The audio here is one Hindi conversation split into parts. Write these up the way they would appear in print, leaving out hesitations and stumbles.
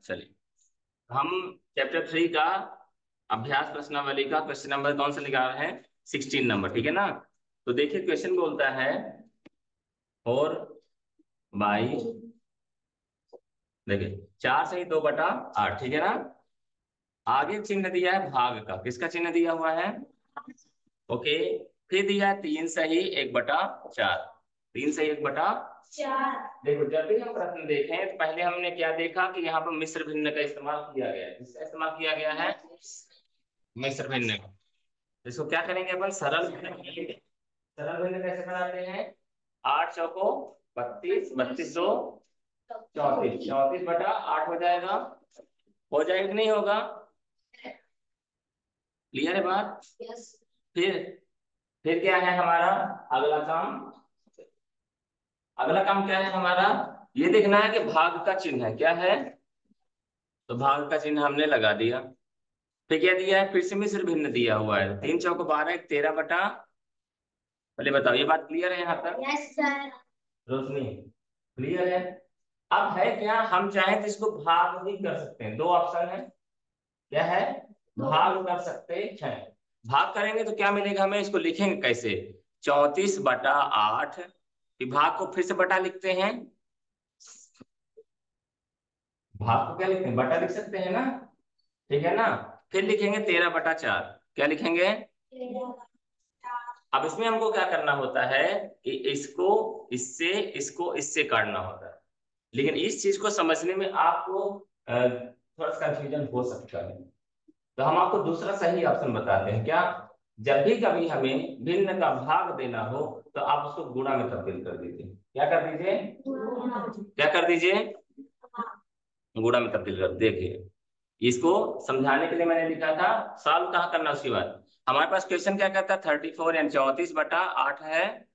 चलिए, हम चैप्टर 3 का अभ्यास प्रश्नावली का क्वेश्चन नंबर कौन सा निकाल रहे हैं? 16 नंबर, ठीक है ना। तो देखिए क्वेश्चन बोलता है 4/, देखिए 4 सही 2/8, ठीक है ना। आगे चिन्ह दिया है भाग का, किसका चिन्ह दिया हुआ है? ओके। फिर दिया है 3 सही 1/4, 3 सही 1/4। देखो जब भी हम प्रश्न देखें तो पहले हमने क्या देखा कि यहाँ पर मिश्र भिन्न का इस्तेमाल किया गया है। किसका इस्तेमाल किया गया है? मिश्र भिन्न का। इसको क्या करेंगे अपन? सरल भिन्न करेंगे। सरल भिन्न कैसे बनाते हैं? 8 चौको 32, 32 दो 34, 34/8 हो जाएगा। हो जाएगा कि नहीं होगा? क्लियर है बात? फिर फिर क्या है हमारा अगला काम? अगला काम क्या है हमारा? ये देखना है कि भाग का चिन्ह है, क्या है? तो भाग का चिन्ह हमने लगा दिया। फिर क्या दिया है? फिर से मिश्र भिन्न दिया हुआ है। 3 चौको 12, 13/, पहले बताओ ये बात क्लियर है यहाँ तक? Yes sir. रोशनी, क्लियर है? अब है क्या, हम चाहें तो इसको भाग भी कर सकते हैं। 2 ऑप्शन है। क्या है? भाग कर सकते हैं। भाग करेंगे तो क्या मिलेगा हमें? इसको लिखेंगे कैसे? 34/8। भाग को फिर से बटा लिखते हैं। भाग को क्या लिखते हैं? बटा लिख सकते हैं ना, ठीक है ना। फिर लिखेंगे 13/4। क्या लिखेंगे? अब इसमें हमको क्या करना होता है कि इसको इसको इससे काटना होता है। लेकिन इस चीज को समझने में आपको थोड़ा सा कंफ्यूजन हो सकता है। तो हम आपको दूसरा सही ऑप्शन बताते हैं। क्या? जब भी कभी हमें भिन्न का भाग देना हो तो आप उसको गुणा में तब्दील कर दीजिए। क्या कर दीजिए? क्या कर दीजिए? गुणा में तब्दील कर। देखिए इसको समझाने के लिए मैंने लिखा था, सॉल्व कहाँ करना उसके बाद। हमारे पास क्वेश्चन क्या कहता है? 34 यानी 34/8 है।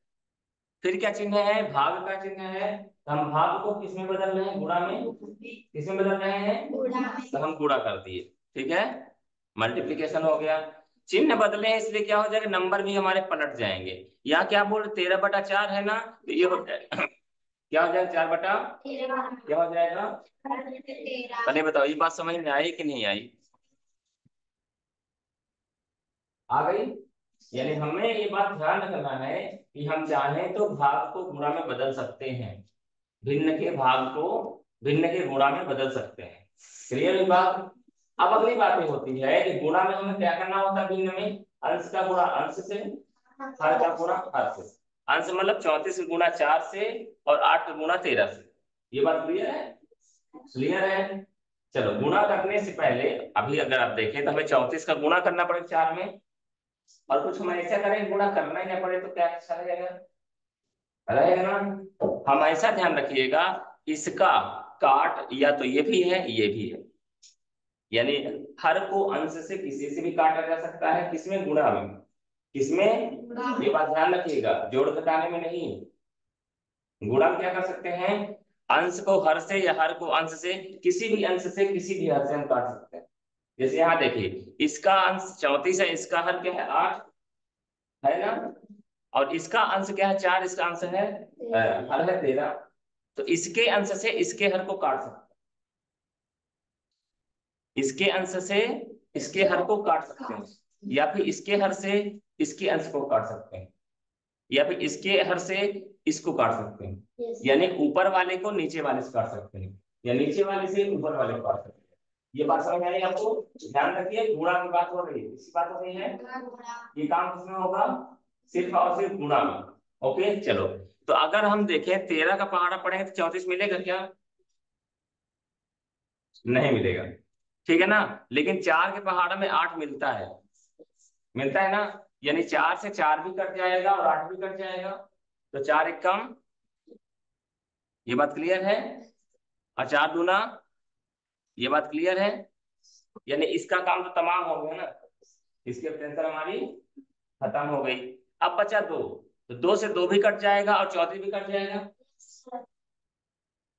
फिर क्या चिन्ह है? भाग का चिन्ह है। तो हम भाग को किस में बदल रहे हैं? गुणा में। किस में बदल रहे हैं? तो हम गुणा कर दिए, ठीक है। मल्टीप्लीकेशन हो गया। चिन्ह बदले हैं इसलिए क्या हो जाएगा? नंबर भी हमारे पलट जाएंगे। यहाँ क्या बोल रहे? 13/4 है ना, तो ये हो जाएगा क्या हो जाएगा? 4 क्या हो जाएगा? पहले बताओ ये बात समझ में आई कि नहीं आई? आ गई? यानी हमें ये बात ध्यान रखना है कि हम चाहें तो भाग को गुणा में बदल सकते हैं। भिन्न के भाग को भिन्न के गुणा में बदल सकते हैं। क्लियर है बात? अब अगली बात ये होती है कि गुणा में हमें क्या करना होता है? भिन्न में अंश का गुणा अंश से, हर का गुणा हर से। अंश मतलब 34 गुणा 4 से और 8 गुणा 13 से। ये बात क्लियर है? क्लियर है? चलो गुणा करने से पहले अभी अगर आप देखें तो हमें 34 का गुणा करना पड़ेगा 4 में। और कुछ हम ऐसा करें गुणा करना ही ना पड़े तो क्या अच्छा रहेगा? रहेगा ना। हम ऐसा ध्यान रखिएगा, इसका काट या तो ये भी है ये भी है। यानी हर को अंश से किसी से भी काटा जा सकता है। किसमें? गुणा में। किसमें? ये बात ध्यान रखिएगा, जोड़ घटाने में नहीं। गुणा में क्या कर सकते हैं? अंश को हर से या हर को अंश से, किसी भी अंश से किसी भी हर से हम काट सकते हैं। जैसे यहाँ देखिए इसका अंश 34 है, इसका हर क्या है? 8 है ना। और इसका अंश क्या है? 4, इसका अंश है हर है 13। तो इसके अंश से इसके हर को काट सकते हैं। इसके अंश से इसके हर को काट सकते हैं, या फिर इसके हर से इसके अंश को काट सकते हैं, या फिर इसके हर से इसको काट सकते हैं। यानी ऊपर वाले को नीचे वाले से काट सकते हैं, या नीचे वाले से ऊपर वाले को काट सकते हैं। ये बात समझ आई आपको? ध्यान रखिए, गुणा की बात हो रही है, इसी बात हो रही है। ये काम किसमें होगा? सिर्फ और सिर्फ गुणा में। ओके चलो। तो अगर हम देखें 13 का पहाड़ा पढ़ेंगे तो 34 मिलेगा क्या? नहीं मिलेगा, ठीक है ना। लेकिन 4 के पहाड़ा में 8 मिलता है। मिलता है ना। यानी 4 से 4 भी कट जाएगा और 8 भी कट जाएगा। तो 4 एक कम। ये बात क्लियर है? और 4 दूना। ये बात क्लियर है? यानी इसका काम तो तमाम हो गया ना। इसकी टेंशन हमारी खत्म हो गई। अब बचा 2, तो 2 से 2 भी कट जाएगा और 34 भी कट जाएगा।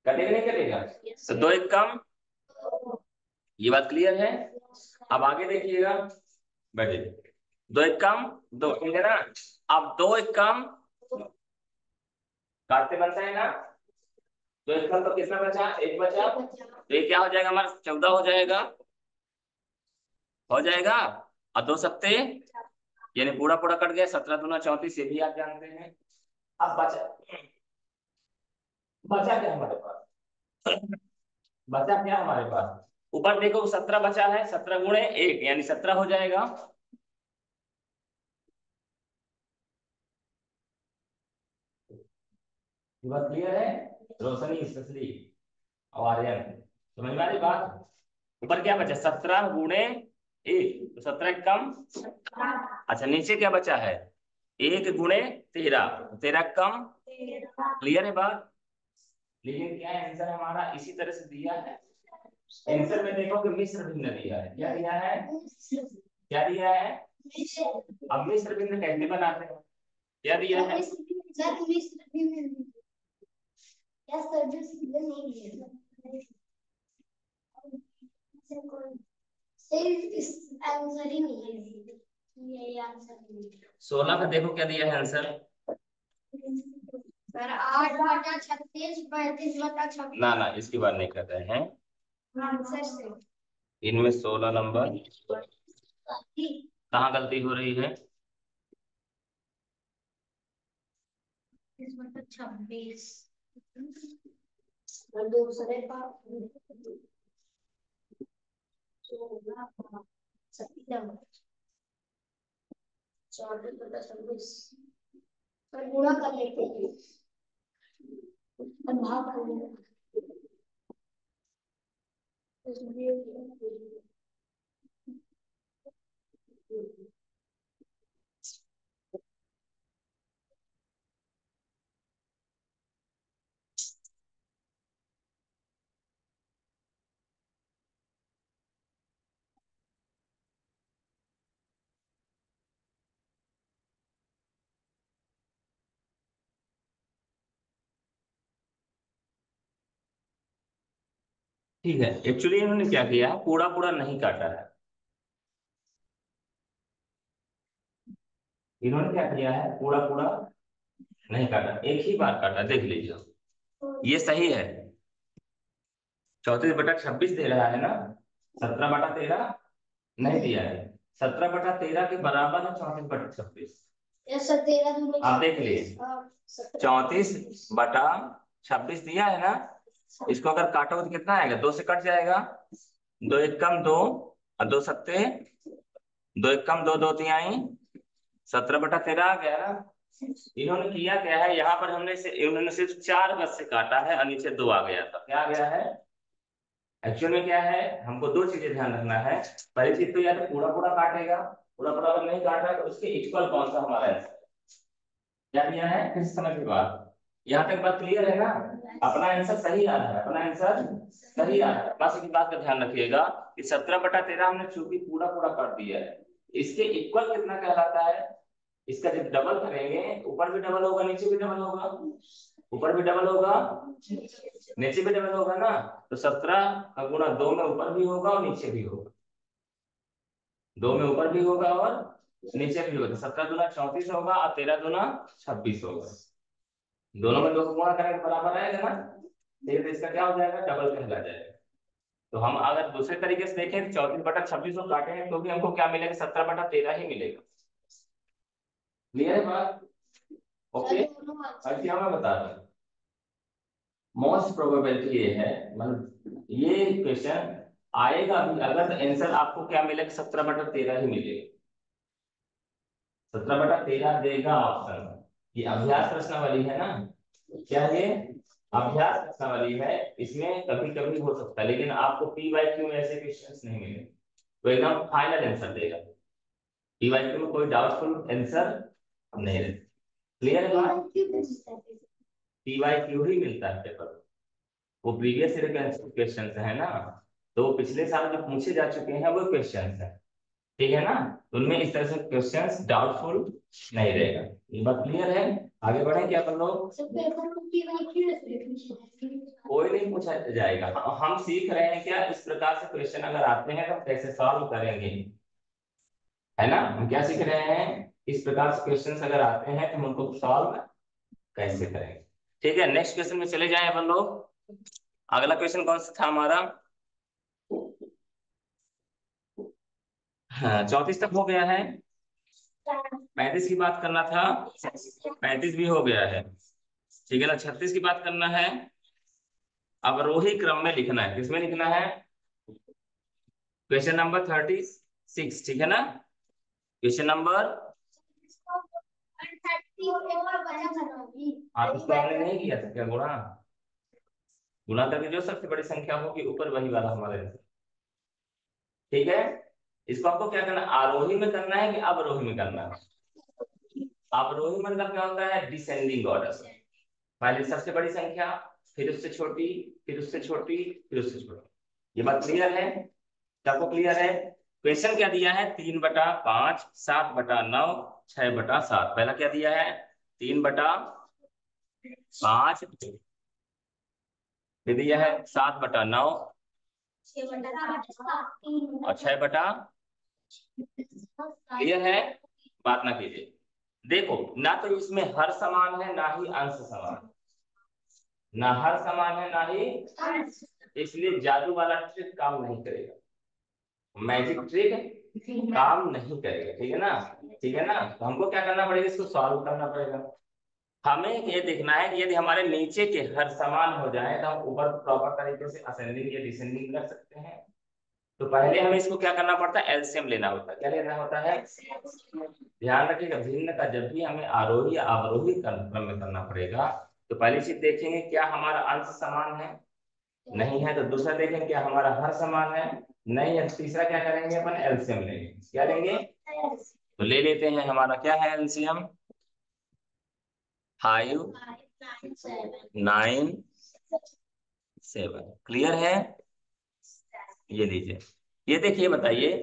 कटेगा नहीं कटेगा? तो 2 एक कम। ये बात क्लियर है? अब आगे देखिएगा, बैठिए। दो एक कम दो, ठीक है ना। अब दो एक कम काटते बनता है ना, दो एक कम तो कितना बचा, एक बचा, तो ये क्या हो जाएगा हमारा 14 हो जाएगा, हो जाएगा। और दो सत्ते यानी पूरा पूरा कट गया, 17 दूना 34, ये भी आप जानते हैं। अब बचा, बचा क्या हमारे पास, बचा क्या हमारे पास, ऊपर देखो 17 बचा है, 17 गुणे एक यानी 17 हो जाएगा। ये बात क्लियर है, रोशनी स्पेशली और आर्यन, समझ में आ रही बात। ऊपर क्या बचा, 17 गुणे एक, तो 17 कम, अच्छा नीचे क्या बचा है, एक गुणे 13, 13 कम, क्लियर है बात। लेकिन क्या आंसर हमारा इसी तरह से दिया है, आंसर में देखो कि मिश्र भिन्न दिया है, क्या दिया है, क्या दिया है, अब मिश्र भिन्न कैसे बनाते हैं, क्या दिया है, आंसर ही नहीं है, ये आंसर नहीं है। 16 का देखो क्या दिया है आंसर, सर 8/36 35/36। ना ना इसकी बात नहीं कर रहे हैं, आंसर से इनमें 16 नंबर कहाँ गलती हो रही है, 26 और दूसरे का 14/26 पर गुणा कर लेते हैं और भाग कर लेते हैं। ठीक है, एक्चुअली इन्होंने क्या किया है, पूरा पूरा नहीं काटा है, इन्होंने क्या किया है, पूरा पूरा नहीं काटा, एक ही बार काटा, देख लीजिए ये सही है। 34/26 दे रहा है ना, 17/13 नहीं दिया है, 17/13 के बराबर है 34/26, आप देख लीजिए 34/26 दिया है ना, इसको अगर काटोगे तो कितना आएगा, दो से कट जाएगा, दो एक कम दो, और दो सत्ते, दो एक कम दो, दो तिहाई, 17/13 आ गया ना। इन्होंने किया क्या है, यहाँ पर इन्होंने सिर्फ 4 गज से काटा है और नीचे 2 आ गया था, क्या आ गया है, एक्चुअल में क्या है, हमको दो चीजें ध्यान रखना है। पहली चीज तो या तो पूरा पूरा काटेगा, पूरा पूरा अगर नहीं काट रहा है तो उसके इक्वल कौन सा हमारा आंसर क्या दिया है, किस समय की बात, यहाँ तक बात क्लियर है ना, अपना आंसर सही आ रहा है, अपना आंसर सही आ रहा है, बस एक बात का ध्यान रखिएगा कि 17/13 हमने चूंकि पूरा पूरा कर दिया है, इसके इक्वल कितना कहलाता है, इसका जब डबल करेंगे, ऊपर भी डबल होगा नीचे भी डबल होगा, ऊपर भी डबल होगा नीचे भी डबल होगा ना, तो 17 का गुणा 2 में ऊपर भी होगा और नीचे भी होगा, 2 में ऊपर भी होगा और नीचे भी होगा, 17 दूना 34 होगा और 13 दूना 26 होगा, दोनों में 2 को गुणा करेंगे बराबर आएगा ना, तो इसका क्या हो जाएगा, डबल कहला जाएगा। तो हम अगर दूसरे तरीके से देखें, 34/26 को काटेंगे तो भी हमको क्या मिलेगा, 17/13 ही मिलेगा, क्लियर है बात, ओके। अब क्या मैं बता रहा हूँ, मोस्ट प्रोबेबिलिटी ये है, मतलब ये क्वेश्चन आएगा भी अगर, आंसर आपको क्या मिलेगा, 17/13 ही मिलेगा, 17/13 देगा ऑप्शन, ये अभ्यास प्रश्नावली है ना, क्या ये अभ्यास प्रश्नावली है, इसमें कभी कभी हो सकता है, लेकिन आपको पी वाई क्यू में ऐसे क्वेश्चन नहीं मिलेंगे, तो एकदम फाइनल आंसर देगा, पी वाई क्यू में कोई डाउटफुल आंसर नहीं रहता, क्लियर है बात, पी वाई क्यू ही मिलता है पेपर, वो प्रीवियस ईयर के क्वेश्चन है ना, तो वो पिछले साल जो पूछे जा चुके हैं वो क्वेश्चन है, ठीक है ना, तो उनमें इस तरह से क्वेश्चंस डाउटफुल नहीं रहेगा, ये बात क्लियर है। आगे बढ़े क्या कर लो, कोई नहीं पूछा जाएगा, हम सीख रहे हैं क्या, इस प्रकार से क्वेश्चन अगर आते हैं तो कैसे सॉल्व करेंगे, है ना। हम क्या सीख रहे हैं, इस प्रकार से क्वेश्चंस अगर आते हैं तो हम उनको सॉल्व कैसे करेंगे। ठीक है, नेक्स्ट क्वेश्चन में चले जाएं अपन लोग। अगला क्वेश्चन कौन सा था हमारा, हाँ 34 तक हो गया है। 35 की बात करना था, 35 भी हो गया है। ठीक है ना, 36 की बात करना है। अवरोही क्रम में लिखना है, किसमें लिखना है, क्वेश्चन नंबर 36, ठीक है ना। क्वेश्चन नंबर, आप इसको आपने नहीं किया था क्या गुणा, गुणा करके जो सबसे बड़ी संख्या होगी ऊपर वही वाला हमारे आंसर। ठीक है, इसको आपको क्या करना है, आरोही में करना है कि अवरोही में करना है। अवरोही मतलब क्या होता है, डिसेंडिंग ऑर्डर, पहले सबसे बड़ी संख्या, फिर उससे छोटी, फिर उससे छोटी, फिर उससे छोटी। ये बात क्लियर है, सबको क्लियर है। क्वेश्चन क्या दिया है, 3/5, 7/9, 6/7। पहला क्या दिया है, 3/5, फिर दिया है 7/9 और 6। क्लियर है, बात ना कीजिए। देखो, ना तो इसमें हर समान है ना ही अंश समान, ना हर समान है ना ही, इसलिए जादू वाला ट्रिक काम नहीं करेगा, मैजिक ट्रिक काम नहीं करेगा। ठीक है ना, ठीक है ना। तो हमको क्या करना पड़ेगा, इसको सॉल्व करना पड़ेगा। हमें ये देखना है कि यदि हमारे नीचे के हर समान हो जाए तो हम ऊपर प्रॉपर तरीके से असेंडिंग या डिसेंडिंग कर सकते हैं। तो पहले हमें इसको क्या करना पड़ता है, एलसीएम लेना होता है। क्या लेना होता है, ध्यान रखिएगा, भिन्न का जब भी हमें आरोही या अवरोही क्रम में करना पड़ेगा तो पहली चीज देखेंगे क्या हमारा अंश समान है, नहीं है तो दूसरा देखेंगे क्या हमारा हर समान है, नहीं है तो तीसरा क्या करेंगे, अपन एलसीएम लेंगे। क्या लेंगे, तो ले लेते हैं, हमारा क्या है एलसीएम, 5, 9, 7। क्लियर है, ये लीजिए। ये देखिए, बताइए,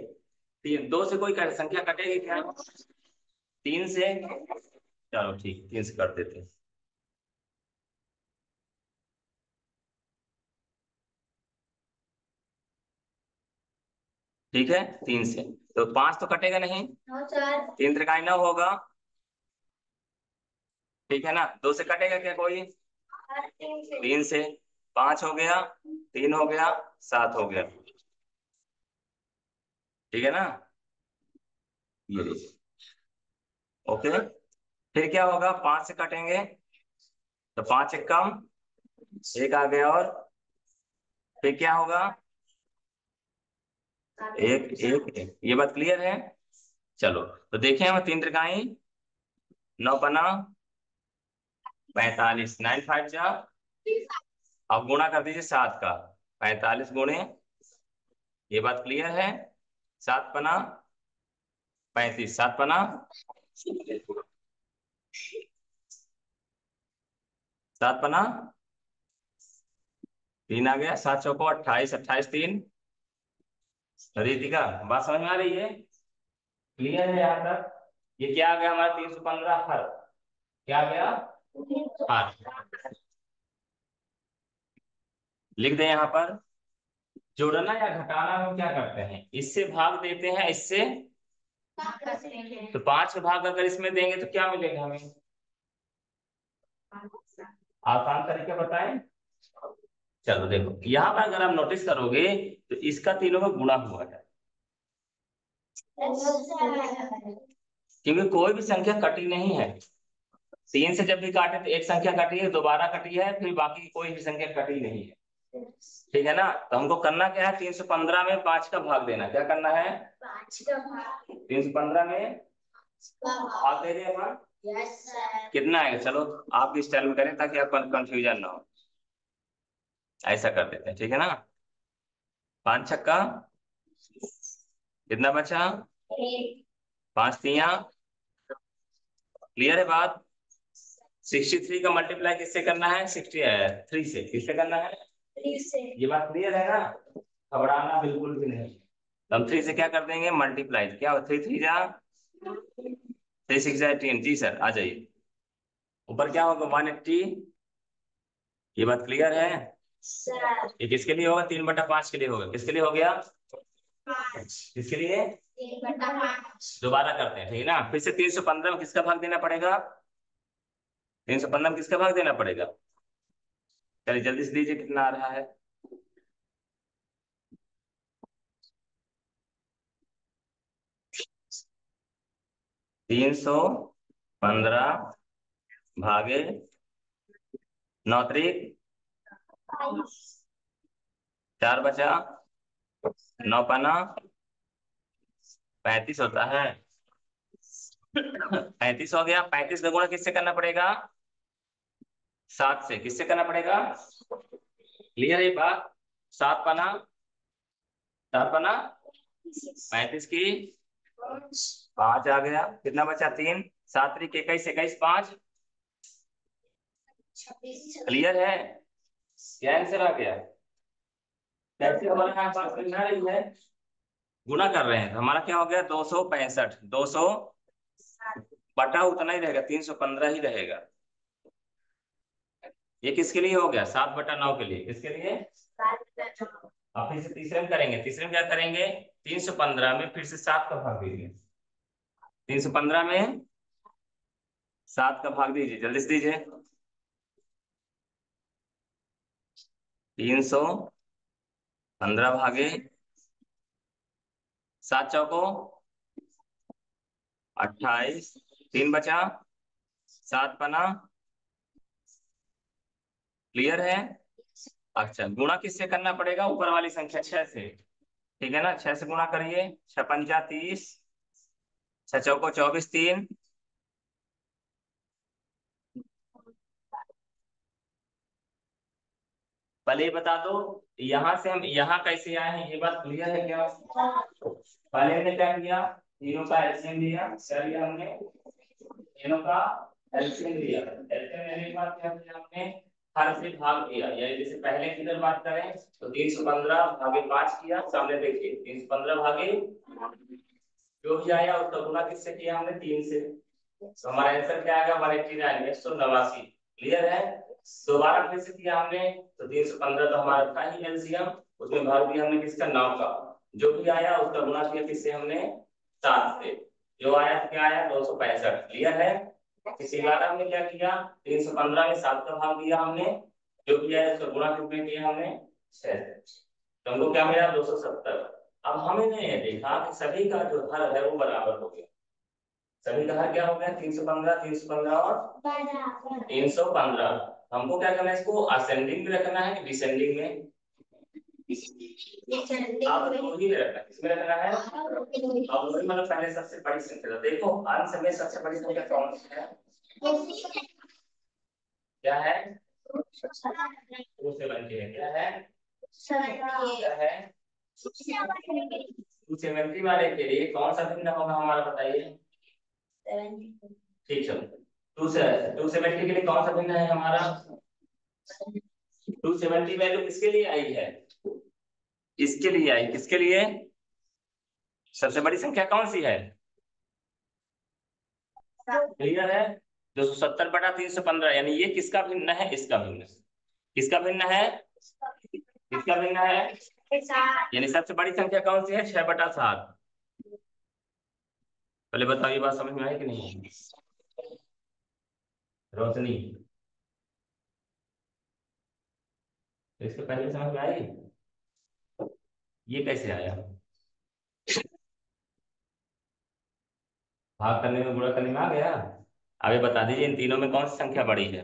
तीन दो से कोई संख्या कटेगी क्या, 3 से, चलो ठीक, 3 से कर देते हैं। ठीक है, 3 से तो 5 तो कटेगा नहीं, 3 त्रिकाई 9 होगा। ठीक है ना, 2 से कटेगा क्या कोई, 3 से, 5 हो गया, 3 हो गया, 7 हो गया। ठीक है ना, ये लीजिए, ओके। फिर क्या होगा, 5 से कटेंगे तो 5 एक कम, एक आ गया, और फिर क्या होगा, एक एक एक। ये बात क्लियर है। चलो, तो देखें हम, 3 त्रिकाई 9 45, 9 5 जा, अब गुणा कर दीजिए 7 का, 45 गुणे, ये बात क्लियर है, 7 पना 35, 7 पना 3 आ गया, 7 चौको 28, 28 3, रितिका बात समझ में आ रही है, क्लियर है यहाँ तक। ये क्या आ गया हमारा, 315 हर, क्या आ गया, हर। लिख दे यहाँ पर, जोड़ना या घटाना हम क्या करते हैं, इससे भाग देते हैं, इससे, तो 5 का भाग अगर इसमें देंगे तो क्या मिलेगा हमें, आसान तरीके बताएं। चलो देखो, यहाँ पर अगर आप नोटिस करोगे तो इसका तीनों में गुणा हुआ है, क्योंकि कोई भी संख्या कटी नहीं है। 3 से जब भी काटे तो एक संख्या कटी है, दोबारा कटी है, फिर बाकी कोई भी संख्या कटी नहीं है। ठीक है ना, तो हमको करना क्या है, 315 में 5 का भाग देना, क्या करना है, 315 में भाग दे रहे अपन, कितना आएगा, चलो आपकी स्टाइल में करें ताकि आपको कंफ्यूजन ना हो, ऐसा कर देते हैं। ठीक है ना, 5 छक्का, कितना बचा, 5 तिया, क्लियर है बात। 63 का मल्टीप्लाई किससे करना है, 63 से, किससे करना है, 3 से। ये बात क्लियर है ना, घबराना बिल्कुल भी नहीं। तो हम 3 से क्या कर देंगे, मल्टीप्लाई, क्या हो, 3 3 जा, 3 6 जा 10, जी सर आ जाइए। ऊपर क्या होगा, 180, ये बात क्लियर है। ये किसके लिए होगा, 3/5 के लिए होगा, किसके लिए हो गया, किसके लिए, दोबारा करते हैं, ठीक है ना। फिर से 315 में किसका भाग देना पड़ेगा? 315 में किसका भाग देना पड़ेगा? चलिए जल्दी से दीजिए, कितना आ रहा है? 315 भागे 9 त्रिक 4 बचा 9 पना 35 होता है। 35 हो गया। 35 का गुणा किससे करना पड़ेगा? 7 से। किससे करना पड़ेगा? क्लियर है ये बात? 7 पना 4 पना 35 की 5 आ गया। कितना बचा? 3। 7 त्रिक 21, 21 5। क्लियर है? क्या आंसर आ गया? कैसे हमारे यहाँ बात समझ आ रही है? गुणा कर रहे हैं तो हमारा क्या हो गया? 265। 200 बटा उतना ही रहेगा, 315 ही रहेगा। ये किसके लिए हो गया? 7/9 के लिए। किसके लिए? अब फिर से तीसरे में करेंगे। तीसरे में क्या करेंगे? 315 में फिर से 7 का भाग दीजिए। 315 में 7 का भाग दीजिए, जल्दी से दीजिए। 315 भागे 7 चौको 28। 3 बचा 7 पना। क्लियर है? अच्छा, गुणा किससे करना पड़ेगा? ऊपर वाली संख्या 6 से। ठीक है ना? 6 से गुणा करिए। 6 पंजा 30, 6 चौको 24, 3। पहले ये बता दो, यहाँ से हम यहाँ कैसे आए हैं, ये बात क्लियर है क्या? पहले हमने क्या किया? तीनों का एलसीएम लिया। क्या लिया हमने? तीनों का एलसीएम लिया। एलसीएम लेने के बाद क्या किया हमने? हर से भाग दिया। यानी जैसे पहले की अगर बात करें तो 315 भागे 5 किया। सामने देखिए 315 भागे जो भी आया उसका गुना किससे किया हमने? 3 से। तो हमारा आंसर क्या आएगा? 189, 189। क्लियर है? दोबारा फिर से किया हमने तो 315 तो हमारा था ही एलसीएम, उसमें भाग दिया हमने किसका? 9 का। जो भी आया उसका गुना किया किससे हमने? 7 से। जो आया तो क्या आया? 265। क्लियर है? इसी बार हमने क्या किया? 315 में 7 का भाग दिया हमने। जो भी आया उसका गुणा कितने किया हमने? 6 से। तो हमको क्या मिला? 270। अब हमने ये देखा कि सभी का जो हर है वो बराबर हो गया। सभी का हर क्या हो गया? 315, 315 और 315। हमको क्या करना है? इसको असेंडिंग में रखना है कि डिसेंडिंग में? आप दोनों में रखना है। किसमें रखना है? अब वही मतलब पहले सबसे बड़ी संख्या देखो, अंश में सबसे बड़ी संख्या कौन सी है? क्या है? 270 है। क्या है? क्या है? 270 वाले के लिए कौन सा भिन्न होगा हमारा, बताइए। ठीक है। 270 के लिए कौन सा भिन्न है हमारा? 270 वैल्यू किसके लिए आई है? इसके लिए आई। किसके लिए? सबसे बड़ी संख्या कौन सी है? क्लियर है? 270/315, यानी ये किसका भिन्न है? इसका भिन्न। किसका भिन्न है? किसका भिन्न है? यानी सबसे बड़ी संख्या कौन सी है? 6/7। पहले बताओ ये बात समझ में आई कि नहीं? रोशनी, तो इसके पहले समझ में आई? ये कैसे आया? भाग करने में गुणा करने में आ गया। अब ये बता दीजिए इन तीनों में कौन सी संख्या बड़ी है?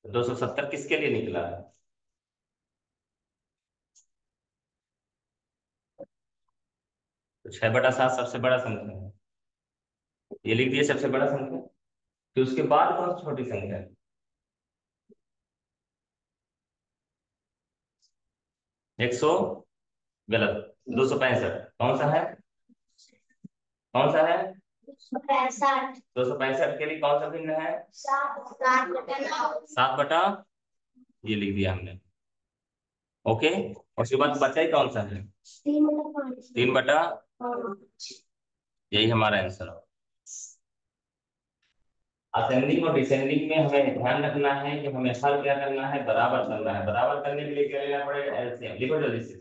270 किसके लिए निकला है? तो 6/7 सबसे बड़ा संख्या है। ये लिख दिया सबसे बड़ा संख्या। फिर उसके बाद कौन सी छोटी संख्या है? 100, गलत। 265 कौन सा है? कौन सा है? 265 के लिए कौन सा भिन्न है? 7/, ये लिख दिया हमने। ओके। और उसके बाद बचा ही कौन सा है? 3/, यही हमारा आंसर है। असेंडिंग और डिसेंडिंग में हमें ध्यान रखना है कि हमें हर क्या करना है? बराबर करना है। बराबर करने के लिए क्या लेना पड़ेगा? एलसीएम। लिखो जल्दी से।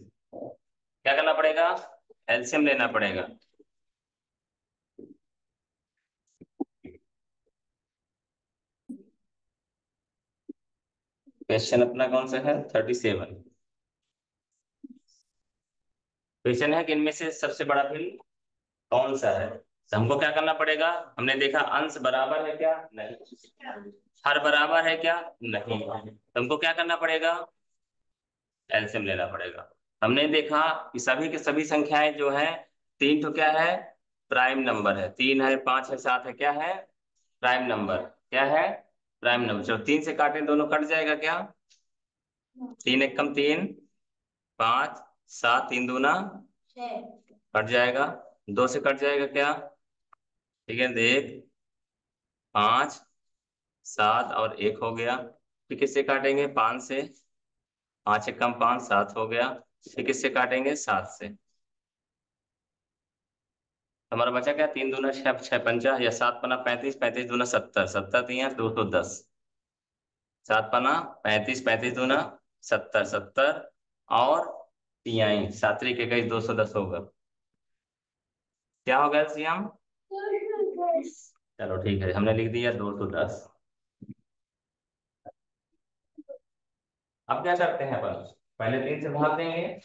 क्या करना पड़ेगा, एलसीएम लेना पड़ेगा। क्वेश्चन अपना कौन सा है, 37। क्वेश्चन है कि इनमें से सबसे बड़ा भिन्न कौन सा है। तो हमको क्या करना पड़ेगा, हमने देखा अंश बराबर है क्या, नहीं। हर बराबर है क्या, नहीं। तो हमको क्या करना पड़ेगा, एलसीएम लेना पड़ेगा। हमने देखा कि सभी के सभी संख्याएं जो है, तीन तो क्या है, प्राइम नंबर है। 3 है, 5 है, 7 है, क्या है, प्राइम नंबर। क्या है, प्राइम नंबर। जब 3 से काटे दोनों कट जाएगा क्या, 3 एक कम 3, 5, 7, 3 दूना कट जाएगा। 2 से कट जाएगा क्या, ठीक है, देख 5, 7 और 1 हो गया। फिर किससे काटेंगे, 5 से, 5 एक कम 5, 7 हो गया। फिर किससे काटेंगे, 7 से। हमारा बचा क्या, 3 दूना 6, 6 पंजा या 7 पना 35, 35 दूना 70, 70 तिया 210, 7 पना 35, 35 दूना 70, 70 और तिहाई 7 के 21, 210 होगा। क्या होगा एलसीएम, चलो ठीक है, हमने लिख दिया 210। अब क्या करते हैं अपन, पहले 3 से भाग देंगे,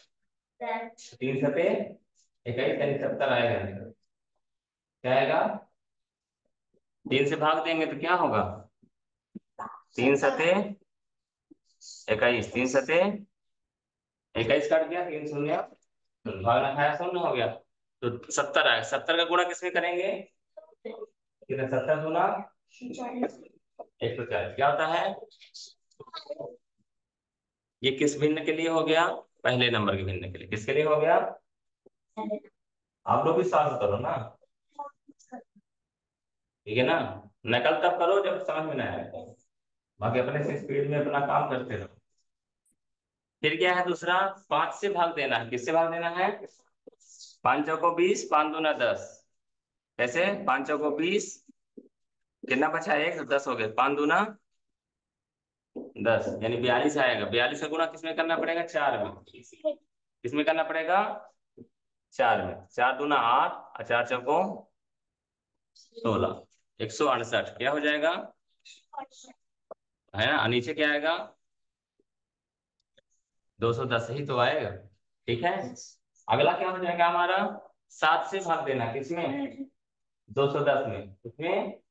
3 सते 21 यानी 70 आएगा। क्या आएगा, 3 से भाग देंगे तो क्या होगा, 3 सते 21, 3 सते 21 कट गया, 3 शून्य भागना खाया, शून्य हो गया। तो 70 आएगा। 70 का गुणा किसमें करेंगे, कितना, 70 गुना 140 क्या होता है। ये किस भिन्न के लिए हो गया, पहले नंबर के भिन्न के लिए। किसके लिए हो गया, आप लोग भी साथ करो ना, ठीक है ना। नकल तब करो जब समझ में ना आए, बाकी अपने से स्पीड में अपना काम करते रहो। फिर क्या है दूसरा, 5 से भाग देना है। किससे भाग देना है, 5 चौको 20, 5 दूना 10। कैसे, 5 चौको 20, कितना बचा, 1 तो 10 हो गए, 5 दूना 10 यानी 42 आएगा। 42 का गुणा किसमें करना पड़ेगा, 4 में। किसमें करना पड़ेगा, 4 में। 4 दूना 8 और 4 चौको 16, 168 क्या हो जाएगा, है ना। और नीचे क्या आएगा, 210 ही तो आएगा, ठीक है। अगला क्या हो जाएगा हमारा, 7 से भाग देना, किसमें, 210 में। किसमें,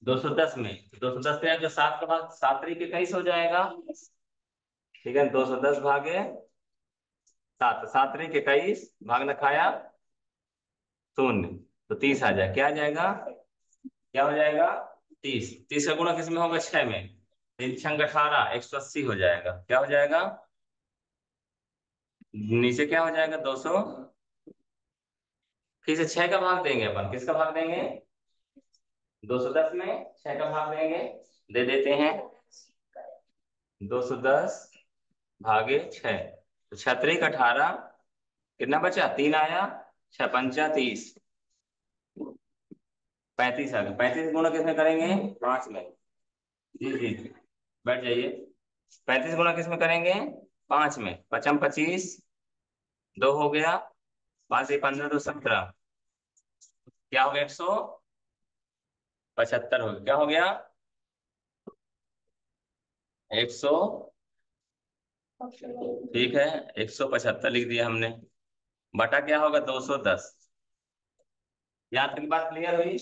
210 में। 210 से जो 7 का भाग 7 तरीके 21 हो जाएगा, ठीक है। 210 भागे 7, 7 तरीके 21, भाग न खाया शून्य, तो 30 आ जाए। क्या आ जाएगा, क्या हो जाएगा, 30। 30 का गुणा किसमें होगा, 6 में। 3 छंग 18, 180 हो जाएगा। क्या हो जाएगा, नीचे क्या हो जाएगा, 200। फिर से 6 का भाग देंगे अपन, किसका भाग देंगे, 210 में 6 का भाग देंगे, दे देते हैं 210 भागे 6, तो 6 तरीक 18, कितना बचा, 3 आया, 6 पंचा 30, 35 आ गया। 35 गुणा किसमें करेंगे, 5 में। जी जी जी, बैठ जाइए। 35 गुणा किसमें करेंगे, 5 में। 5 25, 2 हो गया, 5 से 15 तो 17, क्या हो गया, 175 हो गया। क्या हो गया, 100, ठीक है, 175 लिख दिया हमने। बटा क्या होगा, 210। यहाँ तक की बात क्लियर हुई,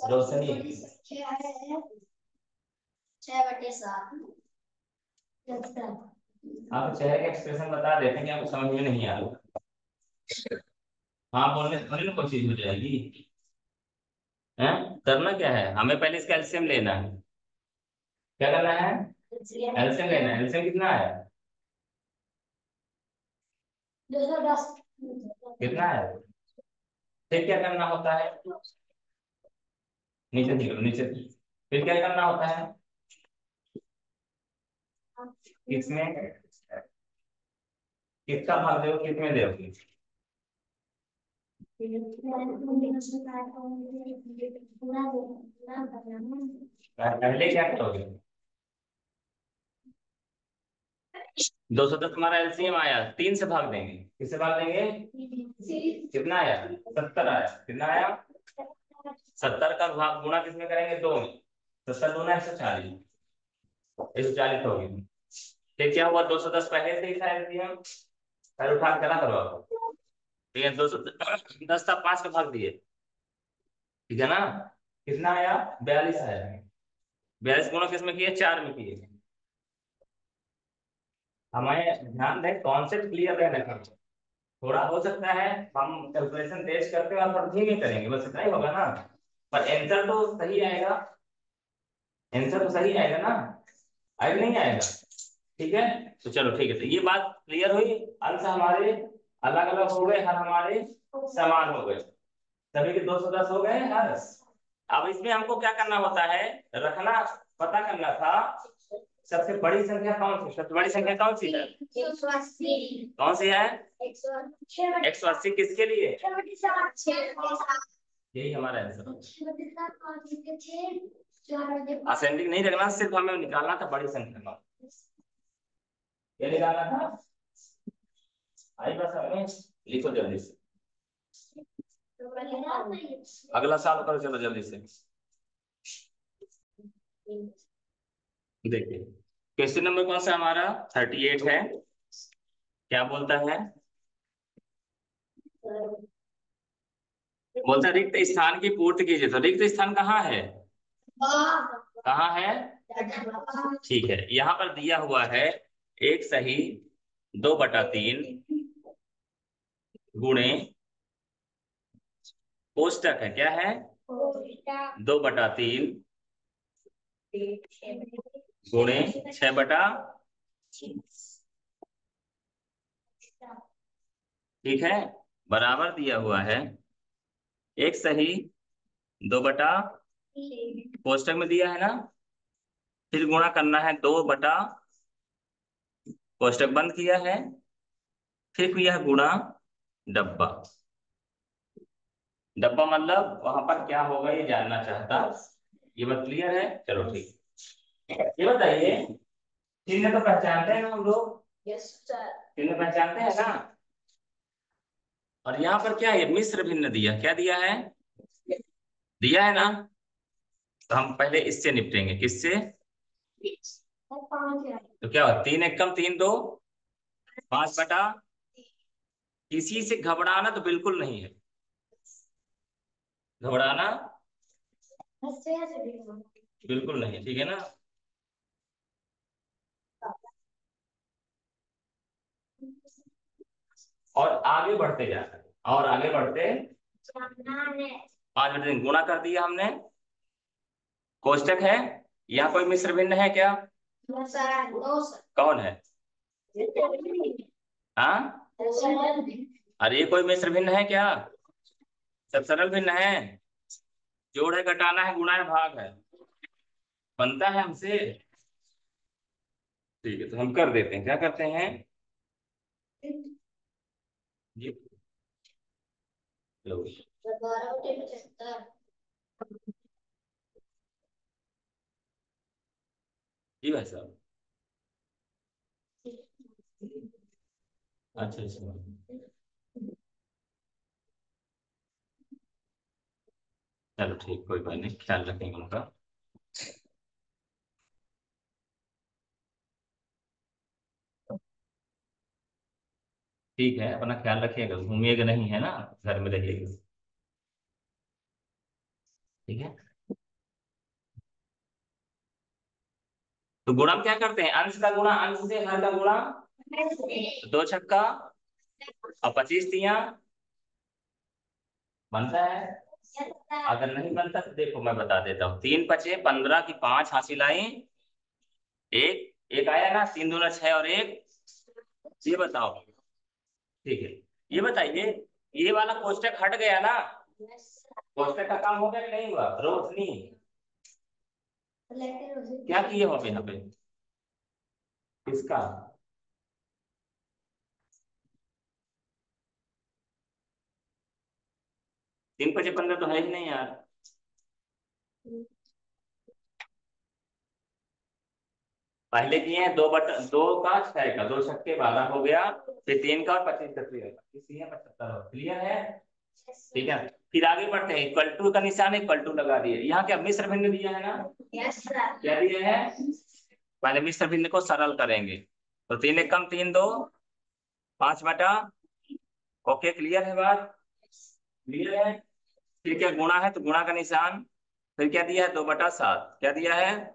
रोशनी। 6/7। आप चेहरे का एक्सप्रेशन बता देते हैं कि आपको समझ में नहीं आ रहा। हाँ, बोलने थोड़ी ना कोई चीज हो जाएगी, है। करना क्या है, हमें पहले इसका एलसीएम लेना है। क्या करना है, एलसीएम लेना है। एलसीएम कितना है, 210 कितना है। फिर क्या करना होता है, नीचे निकलो, नीचे। फिर क्या करना होता है, किसमें, किसका भाग दोगे, किसमें दोगे। पहले क्या करोगे, 210 हमारा एलसीएम आया, 3 से भाग देंगे, किससे भाग देंगे? कितना आया? 70 आया। कितना आया? 70 का भाग गुणा किसमें करेंगे? 2 में। 70 दूना 140, 140 हो गई। फिर क्या हुआ? 210 पहले से ही था एलसीएम, पहले उठा के करा करो आप। ठीक है, 210 था, 5 का भाग दिए, ठीक है ना? कितना आया? 42 आया। 42 गुणा किसमें किए? 4 में किए। हमें ध्यान दें, कॉन्सेप्ट क्लियर रहने का। थोड़ा हो सकता है हम कैलकुलेशन तेज करते हैं और थोड़ा धीमे करेंगे, बस इतना ही होगा ना, पर आंसर तो सही आएगा। आंसर तो सही आएगा ना, आएगा नहीं आएगा? ठीक है, तो चलो ठीक है, तो ये बात क्लियर हुई। अंश हमारे अलग अलग हो गए, हर हमारे समान हो गए, सभी के 210 हो गए हर। अब इसमें हमको क्या करना होता है? रखना, पता करना था सबसे बड़ी संख्या कौन सी, सबसे बड़ी संख्या कौन सी है? 180। कौन सी है? 180। किसके लिए? यही हमारा आंसर। असेंडिंग नहीं रखना, सिर्फ हमें निकालना था बड़ी संख्या का। क्या निकालना था? आई बस हमें, लिखो जल्दी से, अगला साल करो, चलो जल्दी से। देखिए क्वेश्चन नंबर कौन सा हमारा? 38 है। क्या बोलता है? बोलता है रिक्त स्थान की पूर्ति कीजिए। तो रिक्त स्थान कहाँ है? कहाँ है? ठीक है, यहाँ पर दिया हुआ है 1 सही 2/3 गुणे, कोष्टक है, क्या है? 2/3 गुणे 6/, ठीक है, बराबर दिया हुआ है 1 सही 2 कोष्टक में दिया है ना, फिर गुणा करना है 2, कोष्टक बंद किया है, फिर किया है गुणा डब्बा। डब्बा मतलब वहां पर क्या होगा ये जानना चाहता। ये बात क्लियर है? चलो ठीक। ये बताइए, चिन्ह तो पहचानते हैं ना हम लोग? Yes sir. चिन्ह पहचानते हैं ना? और यहाँ पर क्या है? मिश्र भिन्न दिया, क्या दिया है? दिया है ना? तो हम पहले इससे निपटेंगे, किससे? तो क्या हुआ? 3 × 1 = 3 2 5/, किसी से घबराना तो बिल्कुल नहीं है, घबराना बिल्कुल नहीं, ठीक है ना? और आगे बढ़ते जाना है, और आगे बढ़ते 5 गुणा कर दिया हमने, कोष्टक है, यहाँ कोई मिश्र भिन्न है क्या? कौन है? हाँ, अरे ये कोई मिश्र भिन्न है क्या? सब सरल भिन्न है, जोड़ है, घटाना है, गुणा है, भाग है, बनता है हमसे। ठीक है, तो हम कर देते हैं, क्या करते हैं जी? लो जी भाई साहब। अच्छा अच्छा, चलो ठीक, कोई बात नहीं, ख्याल रखेंगे उनका। ठीक है, अपना ख्याल रखिएगा, घूमिएगा नहीं, है ना? घर में रहिएगा, ठीक है? तो गुणा हम क्या करते हैं? अंश का गुणा अंश से, हर का गुणा 2 छक्का और 25 तियां, बनता है? अगर नहीं बनता तो देखो मैं बता देता हूँ, 3 × 5 = 15 की 5 हासिल आई, एक एक आया ना, 3 दूना 6 और एक, ये बताओ। ठीक है, ये बताइए, ये वाला कोष्टक हट गया ना? कोष्टक का काम हो गया कि नहीं हुआ? रोशनी क्या किए हो यहाँ पे? किसका? 3 × 5 = 15 तो है ही नहीं यार। पहले किए हैं 2 का 6 का, 2 छक्के 12 हो गया, फिर 3 का और 25 का 75 हो। क्लियर है? ठीक है, फिर आगे बढ़ते हैं। इक्वल टू का निशान, इक्वल टू लगा दिए। यहाँ क्या मिश्र भिन्न दिया है ना? Yes sir. क्या दिया है? पहले मिश्र भिन्न को सरल करेंगे। तो 3 एक कम 3 2 5 बटा। ओके, क्लियर है बात? क्लियर है? फिर क्या गुणा है, तो गुणा का निशान। फिर क्या दिया है? 2/7। क्या दिया है?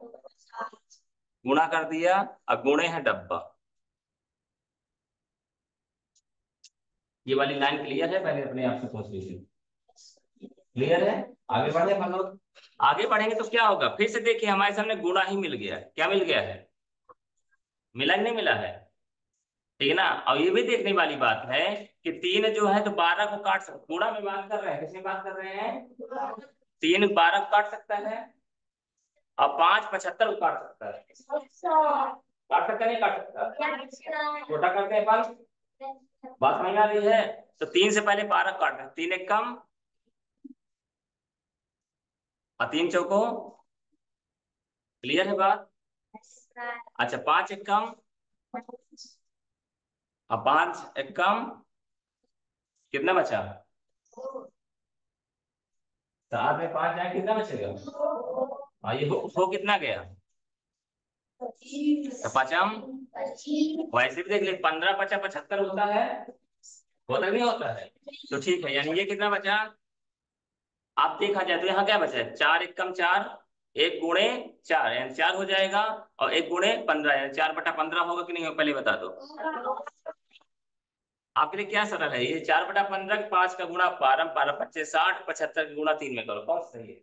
गुणा कर दिया। अब गुणे है डब्बा। ये वाली लाइन क्लियर है? पहले अपने आप से पूछ लीजिए। क्लियर है? आगे बढ़े हम लोग। आगे बढ़ेंगे तो क्या होगा, फिर से देखिए हमारे सामने गुणा ही मिल गया है। क्या मिल गया है? मिला कि नहीं मिला है? ठीक है ना? और ये भी देखने वाली बात है कि 3 जो है तो 12 को काट सकते। गुणा में बात कर रहे हैं, किसमें बात कर रहे हैं? 3 12 को काट सकता है, और 5 75 को काट सकता है। काट सकता नहीं काट सकता? छोटा करते हैं अपन। बात समझ आ रही है? तो 3 से पहले 12 काटना है। 3 एक कम, और 3 चौको। क्लियर है बात? अच्छा, 5 एक कम, और 5 एक कम, कितना बचा? 7 में 5 जाए कितना बचेगा? हाँ, ये हो कितना गया? तो पचम। वैसे भी देख ले, 15 5 75 होता है, होता नहीं होता है? तो ठीक है, यानी ये कितना बचा? आप देखा जाए तो यहाँ क्या बचा है? 4 एक कम 4, 1 गुणे 4 यानी 4 हो जाएगा, और 1 गुणे 15 यानी 4/15 होगा कि नहीं होगा, पहले बता दो। आपके लिए क्या सरल है? ये 4/15, 5 का गुणा 12, 12 25 60, 75 का गुणा 3 में करो, कौन सा सही है?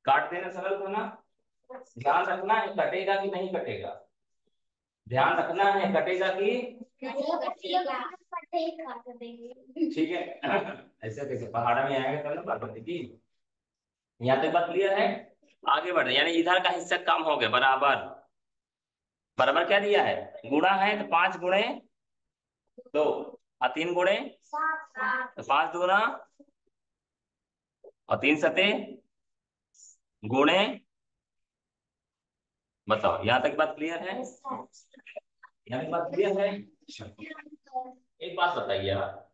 काट देना सरल था ना? ध्यान रखना है कटेगा कि नहीं कटेगा। ध्यान रखना है कटेगा कि ठीक है। ऐसे कैसे पहाड़ में आएगा तब ना बात बनेगी। यहाँ तक बात क्लियर है? आगे बढ़े, यानी इधर का हिस्सा कम हो गया, बराबर। बराबर क्या दिया है? गुणा है तो 5 गुणे 2, और 3 गुणे तो 5 दूना, और 3 सते गुणे। बताओ, यहाँ तक बात क्लियर है? यहाँ तक बात क्लियर है? एक बात बताइए आप,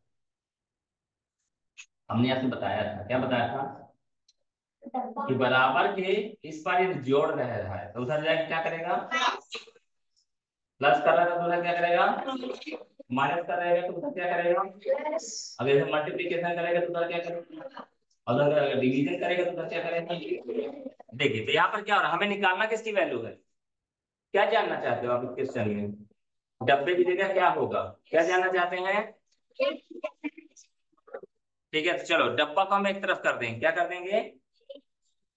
हमने आपसे बताया था, क्या बताया था? कि बराबर के इस बार ये जोड़ रहा है, तो उधर जाके क्या करेगा? प्लस कर रहा है तो उधर क्या करेगा? माइनस कर रहेगा तो उधर क्या करेगा? अगर इधर मल्टीप्लीकेशन करेगा तो उधर क्या करेगा? अगर डिवीजन करेगा तो उधर क्या करेगा? देखिए, तो यहाँ पर क्या हो रहा है, हमें निकालना किसकी वैल्यू है? क्या जानना चाहते हो आप इस क्वेश्चन में? डब्बे की जगह क्या होगा, क्या जानना चाहते हैं? ठीक है, तो चलो डब्बा को हम एक तरफ कर देंगे। क्या कर देंगे?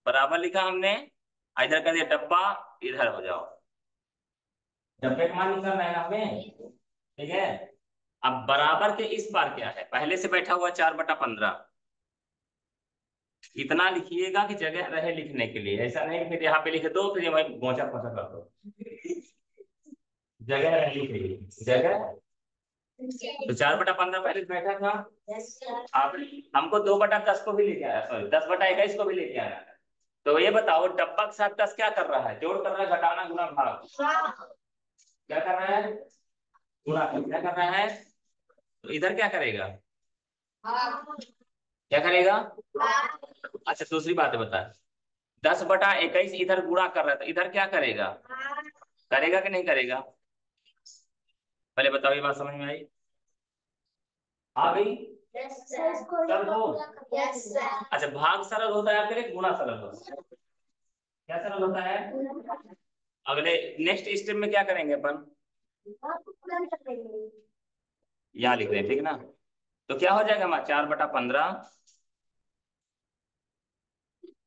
बराबर लिखा हमने, इधर कर दिया डब्बा, इधर हो जाओ। डब्बे का मान निकालना है हमें, ठीक है। अब बराबर के इस पार क्या है? पहले से बैठा हुआ 4/15। इतना लिखिएगा कि जगह रहे लिखने के लिए, ऐसा नहीं फिर यहाँ पे लिख दो फिर वही गोचा पोचा कर दो। जगह रहने के लिए जगह। तो 4/15 पहले से बैठा था। आप हमको 2/10 को भी लेके आया, सॉरी 10/21 को भी लेके आया। तो ये बताओ, डब्बा के साथ 10 क्या कर रहा है? जोड़ कर रहा है, घटाना गुना भाग। क्या कर रहा है? गुणा क्या कर रहा है? तो इधर क्या करेगा? क्या करेगा? अच्छा, दूसरी बात है, बता। 10/21 इधर गुणा कर रहा था, इधर क्या करेगा? करेगा कि नहीं करेगा? पहले बताओ, ये बात समझ में आई? आ गई? सरल हो? अच्छा, भाग सरल होता है आपके लिए, गुणा सरल होता है? क्या सरल होता है? अगले नेक्स्ट स्टेप में क्या करेंगे अपन? यहाँ लिख रहे हैं, ठीक है ना? तो क्या हो जाएगा हमारा? 4/15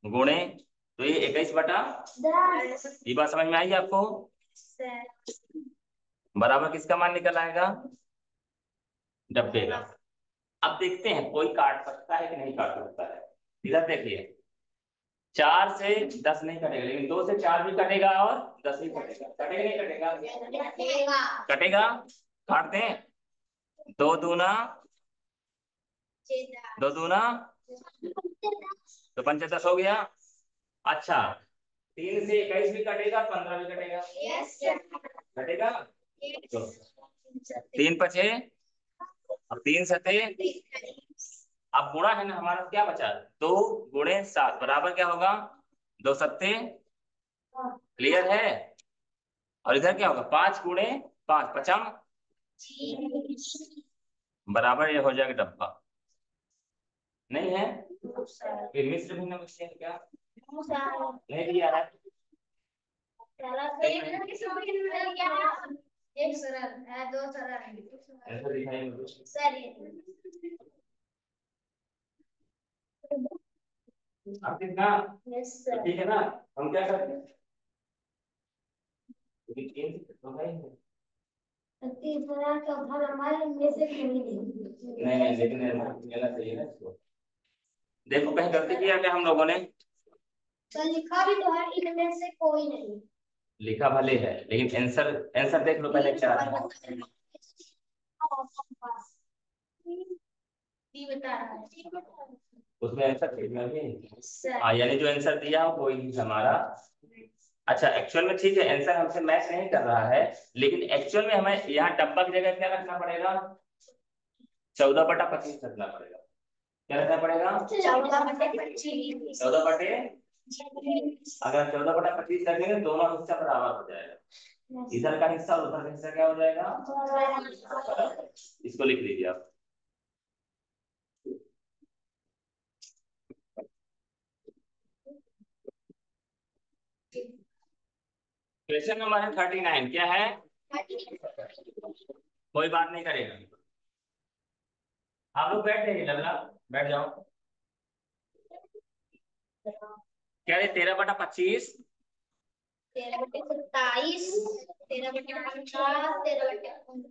गुणे, तो ये 21/10। ये बात समझ में आई आपको? बराबर किसका मान निकल आएगा? डब्बे का। अब देखते हैं कोई काट सकता है कि नहीं काट सकता है। इधर देखिए, 4 से 10 नहीं कटेगा, लेकिन 2 से 4 भी कटेगा, और 10 भी कटेगा। कटेगा नहीं कटेगा? कटेगा। काटते हैं। 2 दूना, 2 दूना तो 5 10 हो गया। अच्छा, 3 से 21 भी कटेगा, 15 भी कटेगा। कटेगा। तो 3 पचे, अब 3 सते, अब गुणा है ना हमारा, क्या बचा? 2 गुणे 7 बराबर क्या होगा? 2 सत्ते। क्लियर है? और इधर क्या होगा? 5 गुणे 5 पचम, बराबर ये हो जाएगा डब्बा। नहीं है? फिर मिश्र भिन्न विषय क्या नहीं दिया है? एक सरल है, 2 सरल है। ऐसा दिखाई मुझे। अब कितना? ठीक है ना? हम क्या करते हैं? तो है ही नहीं। नहीं, लेकिन लेना चाहिए ना इसको। देखो कहीं गलती किया क्या हम लोगों ने? लिखा भी तो है, इनमें से कोई नहीं। लिखा भले है, लेकिन आंसर आंसर देख लो पहले क्या है। बता रहा है उसमें आंसर देखना भी। हाँ, यानी जो आंसर दिया वो ही हमारा। अच्छा, एक्चुअल में ठीक है, आंसर हमसे मैच नहीं कर रहा है, लेकिन एक्चुअल में हमें यहाँ डब्बा की जगह क्या रखना पड़ेगा? 14/25 रखना पड़ेगा। क्या रखना पड़ेगा? 14/25। 14 अगर 14/25 रखेंगे दोनों हिस्सा बराबर हो जाएगा। इधर का हिस्सा और उधर का हिस्सा क्या हो जाएगा? इसको लिख लीजिए आप। क्वेश्चन नंबर 39 क्या है? कोई बात नहीं करेगा। आप लोग बैठ जाइए, लल्ला बैठ जाओ। क्या है? 13/25, 13/27, 13/50, 13/19।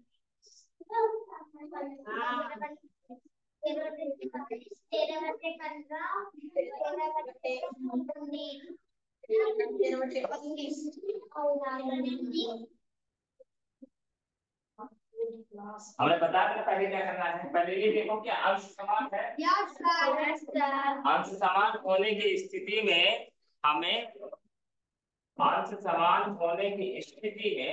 हमने बता दिया पहले क्या करना है। पहले ये देखो कि अंश समान है। अंश समान होने की स्थिति में हमें अंश समान होने की स्थिति में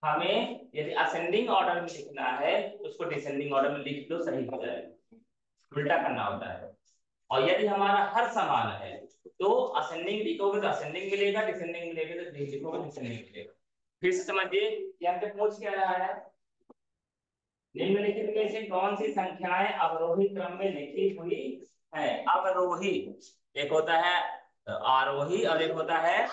हमें यदि असेंडिंग ऑर्डर में लिखना है तो उसको डिसेंडिंग ऑर्डर में लिख दो, सही हो जाएगा। उल्टा करना होता है। और यदि हमारा हर समान है तो असेंडिंग लिखोगे तो असेंडिंग मिलेगा, डिसेंडिंग मिलेगा तो लिखोगे डिसेंडिंग मिलेगा। फिर से समझिए कि हमसे पूछ क्या रहा है? निम्नलिखित में से कौन सी संख्याएं अवरोही क्रम में लिखी हुई है? अवरोही, एक होता है आरोही और एक होता है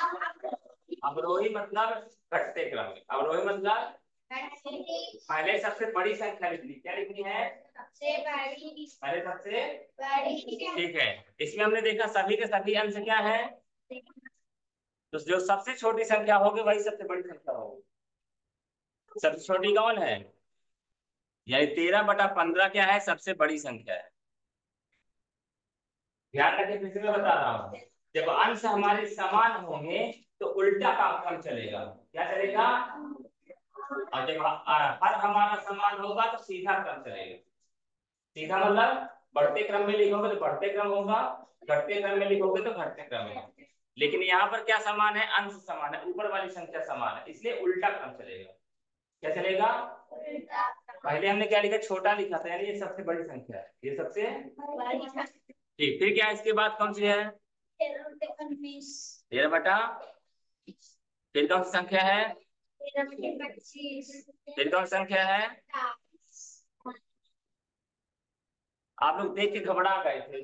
अवरोही, मतलब घटते क्रम में। अवरोही मतलब पहले सबसे बड़ी संख्या लिखनी। क्या लिखनी है? पहले सबसे बड़ी। ठीक है, इसमें हमने देखा सभी के सभी अंश क्या है? तो जो सबसे छोटी संख्या होगी वही सबसे बड़ी संख्या होगी। सबसे छोटी कौन है? यानी 13/15 क्या है? सबसे बड़ी संख्या है। ध्यान रखिए, फिर से मैं बता रहा हूँ। जब अंश हमारे समान होंगे तो उल्टा का क्रम चलेगा। क्या चलेगा? और जब हर हमारा समान होगा तो सीधा क्रम चलेगा। सीधा मतलब बढ़ते क्रम में लिखोगे तो बढ़ते क्रम होगा, घटते क्रम में लिखोगे तो घटते क्रम में। लेकिन यहाँ पर क्या समान है? अंश समान है, ऊपर वाली संख्या समान है, इसलिए उल्टा क्रम चलेगा। क्या चलेगा? पहले हमने क्या लिखा? छोटा लिखा था, यानी ये सबसे बड़ी संख्या है, ये सबसे ठीक। फिर क्या इसके बाद कौन सी है? 13/, फिर कौन सी संख्या है? 13/25। फिर कौन सी संख्या है? आप लोग देख के घबरा गए थे।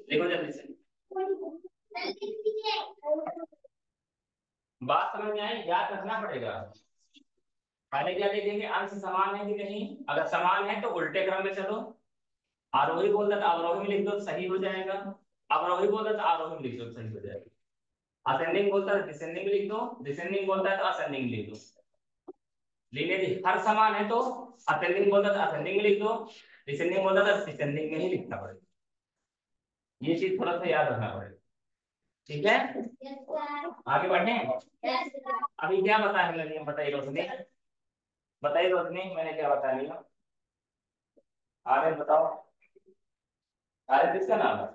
देखो जल्दी से, बात समझ में आई? याद रखना पड़ेगा। पहले क्या देखेंगे? अंश समान है कि नहीं। अगर समान है तो उल्टे क्रम में चलो। आरोही बोलता था अवरोही में लिख दो तो सही हो जाएगा। अवरोही बोलता था आरोही में लिख दो तो सही हो जाएगा। असेंडिंग बोलता है डिसेंडिंग में लिख दो, डिसेंडिंग बोलता है तो असेंडिंग में लिख दो। लेकिन यदि हर समान है तो असेंडिंग बोलता था असेंडिंग में लिख दो, डिसेंडिंग बोलता था डिसेंडिंग में ही लिखना पड़ेगा। ये चीज थोड़ा सा याद रखना पड़ेगा। ठीक है, Yes, sir. आगे बढ़े। Yes, sir. अभी क्या बताया हमने नियम, बताइए रोशनी, बताइए रोशनी, मैंने क्या बताया नियम, आर्यन बताओ, आर्यन किसका नाम है?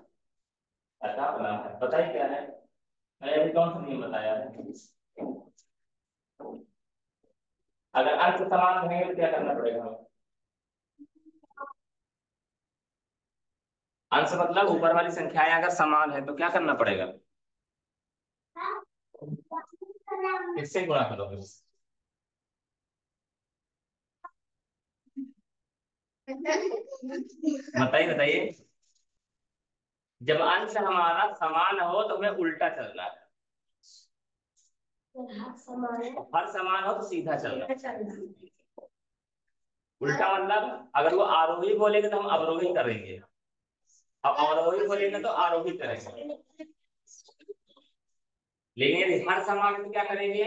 अच्छा आपका नाम है, बताइए क्या है, मैंने अभी कौन सा नियम बताया है? अगर अंश समान रहेंगे तो क्या करना पड़ेगा हमें? अंश मतलब ऊपर वाली संख्याएं अगर समान है तो क्या करना पड़ेगा? किससे गुणा करोगे? बताइए बताइए, जब अंश हमारा समान हो तो हमें उल्टा चलना है, हर समान हो तो सीधा चलना है। उल्टा मतलब अगर वो आरोही बोलेगा तो हम अवरोही करेंगे, अब अवरोही बोलेगा तो आरोही करेंगे, लेकिन यदि हर समान है तो क्या करेंगे?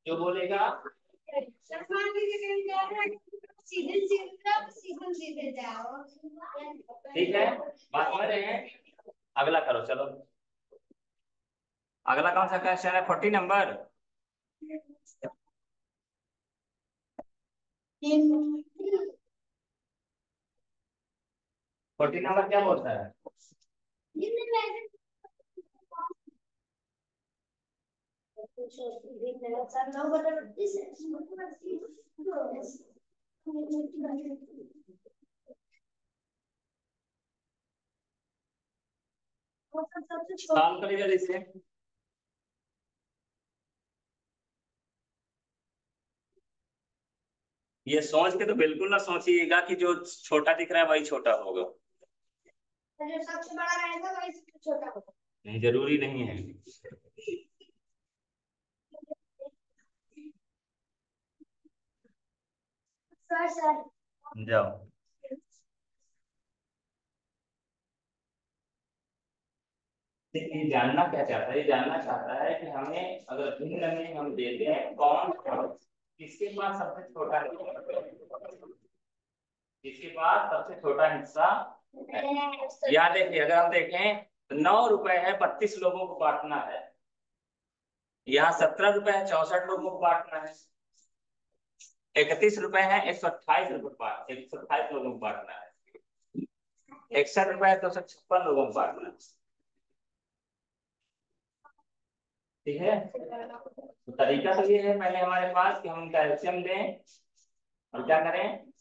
जो बोलेगा सीधे सीधे सीधे जाओ। ठीक है, बात समझ रहे हैं? अगला करो चलो, अगला कौन सा क्वेश्चन है? 40 नंबर। 40 नंबर क्या बोलता है? सॉल्व करेगा जैसे, ये सोच के तो बिल्कुल ना सोचिएगा कि जो छोटा दिख रहा है वही छोटा होगा, जो सबसे बड़ा रहेगा वही सबसे छोटा होगा। नहीं जरूरी नहीं है। सर सर जाओ, ये जानना क्या चाहता है? ये जानना चाहता है कि हमें अगर भिन्न में हम देते हैं कौन किसके पास सबसे छोटा है, किसके पास सबसे छोटा हिस्सा है। या देखिए, अगर हम देखें तो 9 रुपए है, 32 लोगों को बांटना है, यहाँ 17 रुपए है, 64 लोगों को बांटना है, 31 रुपए है, 128 लोगों को बांटना है, 61 रुपए है, 256 लोगों को बांटना है। ठीक है, तो तरीका तो ये है पहले हमारे पास कि हम इनका एलसीएम दें और क्या करें,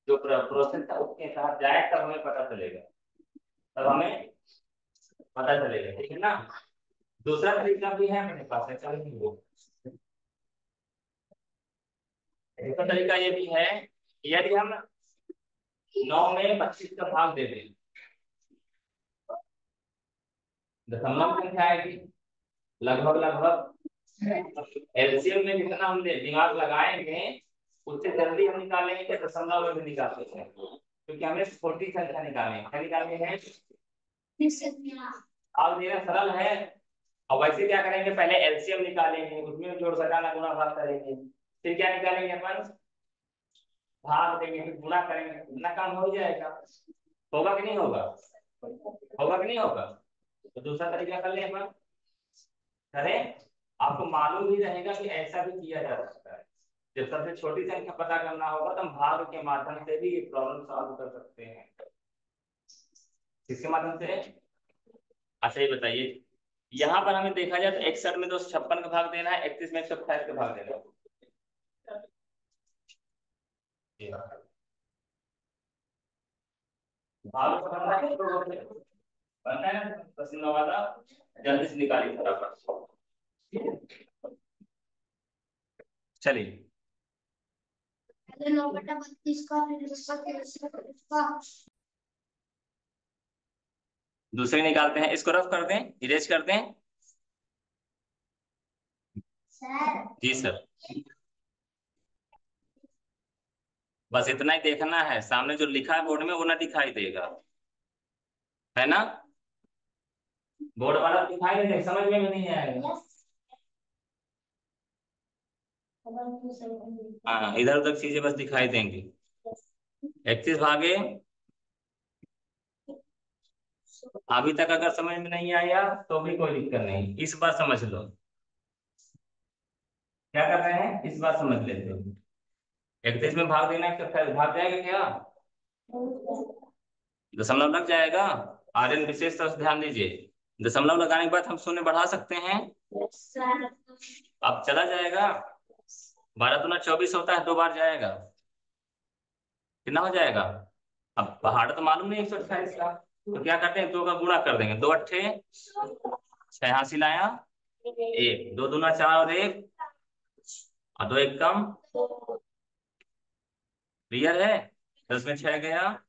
जो प्रोसेस था उसके साथ जाए तब हमें पता चलेगा, तब हमें पता चलेगा, ठीक है ना। दूसरा तरीका भी है मेरे पास, ऐसा नहीं हो, दूसरा तरीका ये भी है, यदि हम 9 में 25 का भाग दे दें, दशमलव संख्या आएगी लगभग लगभग, एलसीएम में जितना हम दिमाग लगाएंगे उससे जल्दी हम निकालेंगे कि दशमलव में भी निकाल सकते हैं, क्योंकि हमें छोटी संख्या निकालनी है, क्या निकालनी है? अब मेरा सरल है, और वैसे क्या करेंगे, पहले एलसीएम निकालेंगे, उसमें जोड़ घटाना गुणा भाग करेंगे, फिर क्या निकालेंगे अपन? भाग देंगे, फिर गुणा करेंगे, इतना काम हो जाएगा, होगा कि नहीं होगा? होगा कि नहीं होगा? तो दूसरा तरीका कर ले अपन, करें, आपको मालूम ही रहेगा कि ऐसा भी किया जा सकता है, जब सबसे छोटी संख्या पता करना होगा तो हम भाग के माध्यम से भी ये प्रॉब्लम सॉल्व कर सकते हैं। किसके माध्यम से? अच्छा ये बताइए, यहाँ पर हमें देखा जाए तो 61 में 256 का भाग देना है, 31 में 128 का भाग देना है, भाग का बनना है तो बनना है ना, पसीना वाला, जल्दी से निकालिए फटाफट। चलिए 9/32 का फिर इसका दूसरे निकालते हैं, इसको रफ कर दें, इरेज कर दें। सर जी सर, बस इतना ही देखना है, सामने जो लिखा है बोर्ड में वो ना दिखाई देगा, है ना, बोर्ड वाला दिखाई नहीं देगा, समझ में भी नहीं आएगा। हाँ, इधर उधर चीजें बस दिखाई देंगी। 31 भागे अभी तक अगर समझ में नहीं आया तो भी कोई दिक्कत नहीं, इस बार समझ लो। क्या कर रहे हैं, इस बार समझ लेते हो। 31 में भाग देना है तो फिर भाग जाएगा क्या, दशमलव लग जाएगा। आर्यन विशेष तरह से ध्यान दीजिए, दशमलव लगाने के बाद हम शून्य बढ़ा सकते हैं, अब चला जाएगा। 12 दूना 24 होता है, 2 बार जाएगा, कितना हो जाएगा। अब पहाड़ तो मालूम नहीं 128 का, तो क्या करते हैं, 2 का गुणा कर देंगे, 2 अट्ठे 6 हासिल आया, 1 2 दूना 4 और 1 और 2 1 कम, क्लियर है। 10 में 6 गया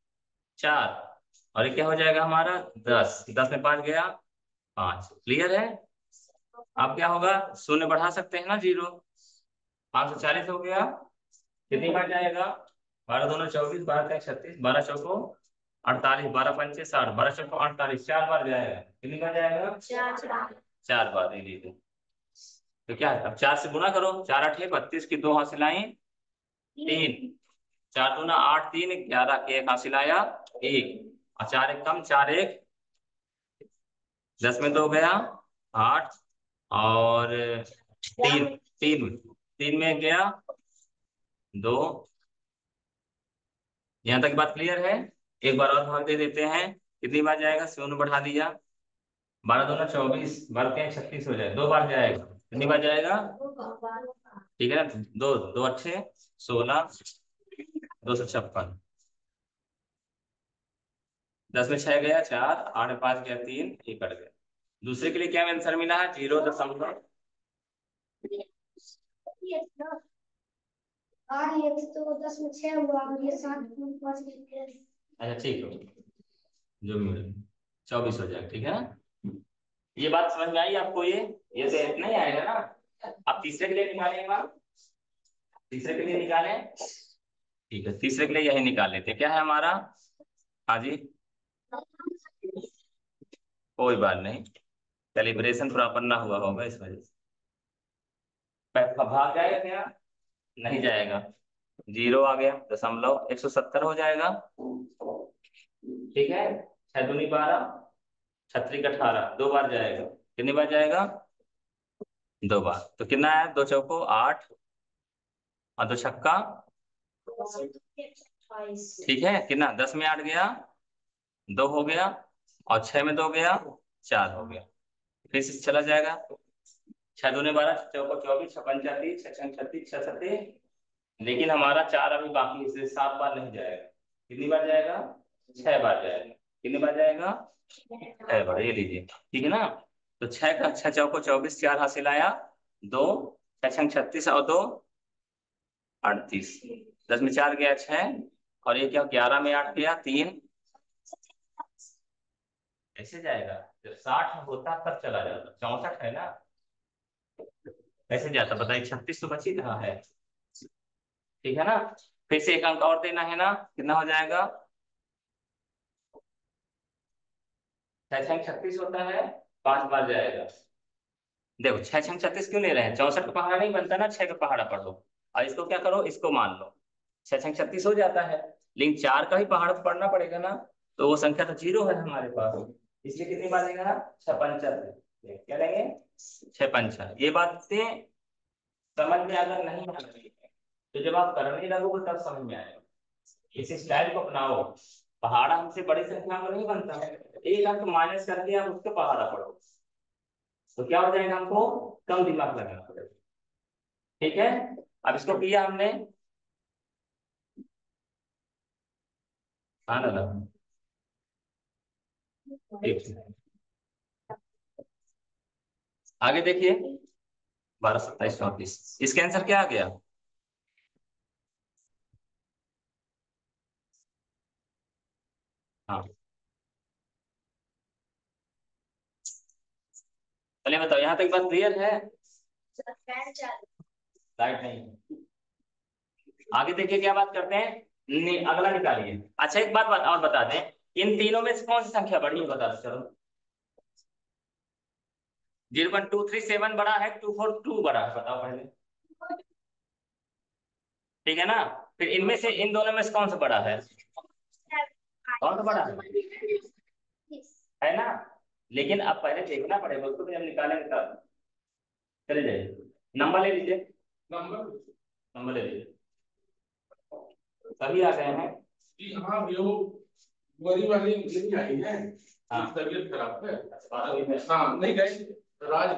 4 और ये क्या हो जाएगा हमारा 10, 10 में 5 गया 5, क्लियर है। अब क्या होगा, शून्य बढ़ा सकते हैं ना, 0, 540 हो गया, कितनी बार जाएगा, 12 दूना 24, 12 तिया 36, 12 चौको 48, 12 पंचे 60, 12 चौको 48, 4 बार जाएगा, कितनी बार जाएगा, 4 बार, ये लीजिए। तो क्या है, अब 4 से गुणा करो, 4 8 32 की 2 हासिल आई 3, 4 दूना 8 3 11 के 1 हासिल आया 1 और 4 1 कम 4 1 10 में 2 गया 8 और 3 3 3 में गया 2। यहाँ तक बात क्लियर है। एक बार और भाग दे देते हैं, कितनी बार जाएगा, शून्य बढ़ा दिया, 12 दूना 24, 12 तिया 36 हो जाए, 2 बार जाएगा, कितनी बार जाएगा, ठीक है ना, 2 2 अट्ठे 16, 256, 10 में 6 गया 4, 8 में 5 गया 3, ये कट गया। दूसरे के लिए क्या आंसर मिला है, 0., और ये तो 10 में 6 हुआ और ये 7 में 5 गया। अच्छा ठीक है, जो मिले 24 हो जाएगा, ठीक है ना। ये बात समझ में आई आपको, ये तो नहीं आएगा ना। अब तीसरे के लिए निकालेंगे, तीसरे के लिए निकालें, ठीक है, तीसरे के लिए यही निकाल लेते हैं, क्या है हमारा, हाँ जी, कोई बात नहीं, कैलिब्रेशन प्रॉपर ना हुआ होगा इस वजह से। भाग जाएगा क्या, नहीं जाएगा, 0 आ गया, दशमलव 170 हो जाएगा, ठीक है। 6 दूनी 12, 6 त्रिक 18, 2 बार जाएगा, कितनी बार जाएगा, 2 बार, तो कितना है, 2 चौको 8 और 2 छक्का, ठीक है, कितना, 10 में 8 गया 2 हो गया और 6 में 2 गया 4 हो गया, फिर से चला जाएगा, 6 दूनी 12, 6 चौको 24, 6 पंचा 30, 6 छंग 36, 6 सत्ते, लेकिन हमारा 4 अभी बाकी है, इसलिए 7 बार नहीं जाएगा, कितनी बार जाएगा, 6 बार जाएगा, कितनी बार जाएगा, 6 बार, ये लीजिए, ठीक है ना। तो 6 का 6 चौको 24, 4 हासिल आया 2, 6 छंग 36 और 2 38, 10 में 4 गया 6 और ये क्या, 11 में 8 गया 3, ऐसे जाएगा। जब 60 होता तब चला जाता, 64 है ना, ऐसे जाता, बताइए 36 तो बच ही रहा है, ठीक है ना। फिर से एक अंक और देना है ना, कितना हो जाएगा, 6 छंग 36 होता है, 5 बार जाएगा। देखो 6 छंग 36 क्यों ले रहे हैं, 64 का पहाड़ा नहीं बनता ना, 6 का पहाड़ा पढ़ लो और इसको क्या करो, इसको मान लो, 6 छंग 36 हो जाता है, लेकिन 4 का ही पहाड़ा तो पढ़ना पड़ेगा ना, तो वो संख्या तो 0 है हमारे पास, इसलिए कितनी बार लेगा, 6 पंचा, क्या लेंगे, 6 पंचा। ये बातें समझ में अगर नहीं आ रही है तो जब आप करने लगोगे तब समझ में आएगा, इस स्टाइल को अपनाओ। पहाड़ा हमसे बड़ी संख्या में नहीं बनता है, एक अंक माइनस करके आप उसका पहाड़ा पढ़ो, तो क्या हो जाएगा, हमको कम दिमाग लगाना पड़ेगा, ठीक है। अब इसको किया हमने, हाँ ना, ठीक है। आगे देखिए, 12 27 34, इसके आंसर क्या आ गया, हाँ चलिए बताओ, यहाँ तक बात क्लियर है, लाइट नहीं है। आगे देखिए क्या बात करते हैं, अगला निकालिए। अच्छा एक बात और बता दें, इन तीनों में से कौन सी संख्या बड़ी है, बता दो चलो। 0.237 बड़ा है, 242 बड़ा है, बताओ पहले, ठीक है ना। फिर इनमें से इन दोनों में से कौन सा बड़ा है, कौन सा बड़ा है, है ना। लेकिन अब पहले देखना पड़ेगा उसको, तो जब निकालेंगे तब। चले जाइए, नंबर ले लीजिए। नंबर नंबर ले लीजिए। सभी आ गए हैं जी। हाँ वो वही वाली नहीं आई है। हाँ तबीयत खराब है। हाँ नहीं गए राज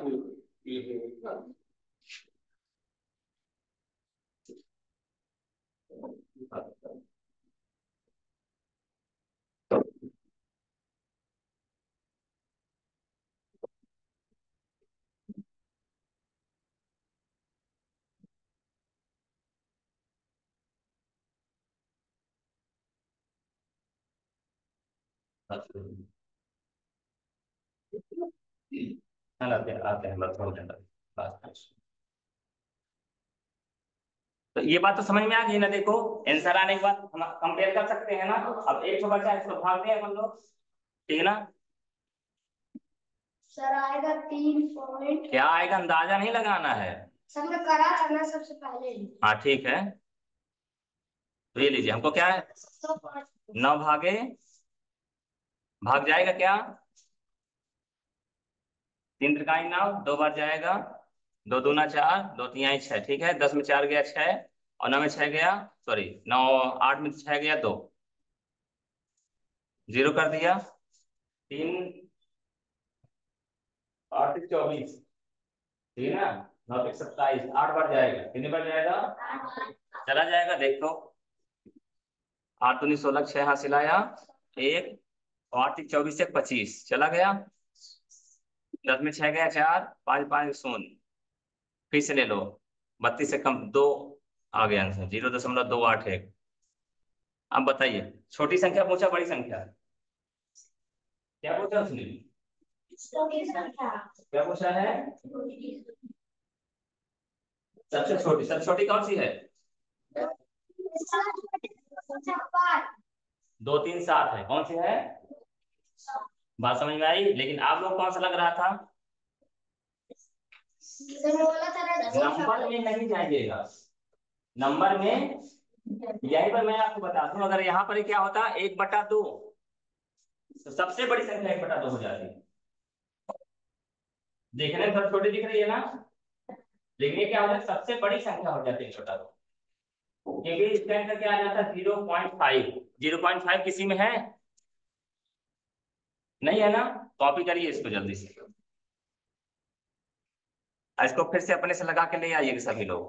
आते हैं बस थोड़ी देर बाद। तो ये बात तो समझ में आ गई ना। देखो आंसर आने के बाद हम कंपेयर कर सकते हैं ना। अब एक सौ बचा है, इसको भाग दें हम लोग, ठीक है ना। सर आएगा 3 पॉइंट। क्या आएगा अंदाजा नहीं लगाना है। सर मैं करा था ना सबसे पहले। हाँ ठीक है, तो ये लीजिए, हमको क्या है, 9 भागे भाग जाएगा क्या, 3 त्रिकाई 9, 2 बार जाएगा, 2 दूना 4, 2 तिहाई 6, ठीक है। 10 में 4 गया 6, और 9 में 6 गया, सॉरी 9, 8 में 6 गया 2, 0 कर दिया। 3 8 24, ठीक है ना। 9 27, 8 बार जाएगा, कितने बार जाएगा, चला जाएगा। देखो 8 दूनी 16, 6 हासिल आया 1, और 8 24 से 25 चला गया। 10 में 6 गया 4, 5 5 शून्य, फिर से ले लो, 32 से कम 2 आ गया आंसर, 0.281। अब बताइए, छोटी संख्या पूछा बड़ी संख्या, क्या पूछा उसने, क्या पूछा है, सबसे छोटी कौन सी है, 2 3 7 है, कौन सी है, बात समझ में आई। लेकिन आप लोग कौन सा लग रहा था, नंबर में नहीं जाइएगा, नंबर में, यही पर मैं आपको बता दूं, अगर यहाँ पर क्या होता 1/2, तो सबसे बड़ी संख्या 1/2 हो जाती है। देखने में छोटी दिख रही है ना, लेकिन ये क्या होता है, सबसे बड़ी संख्या हो जाती है 1/2, क्योंकि इसके अंदर क्या आ जाता है 0.5। 0.5 किसी में है, नहीं है ना। कॉपी करिए इसको जल्दी से, इसको फिर से अपने से लगा के ले आइए सभी लोग।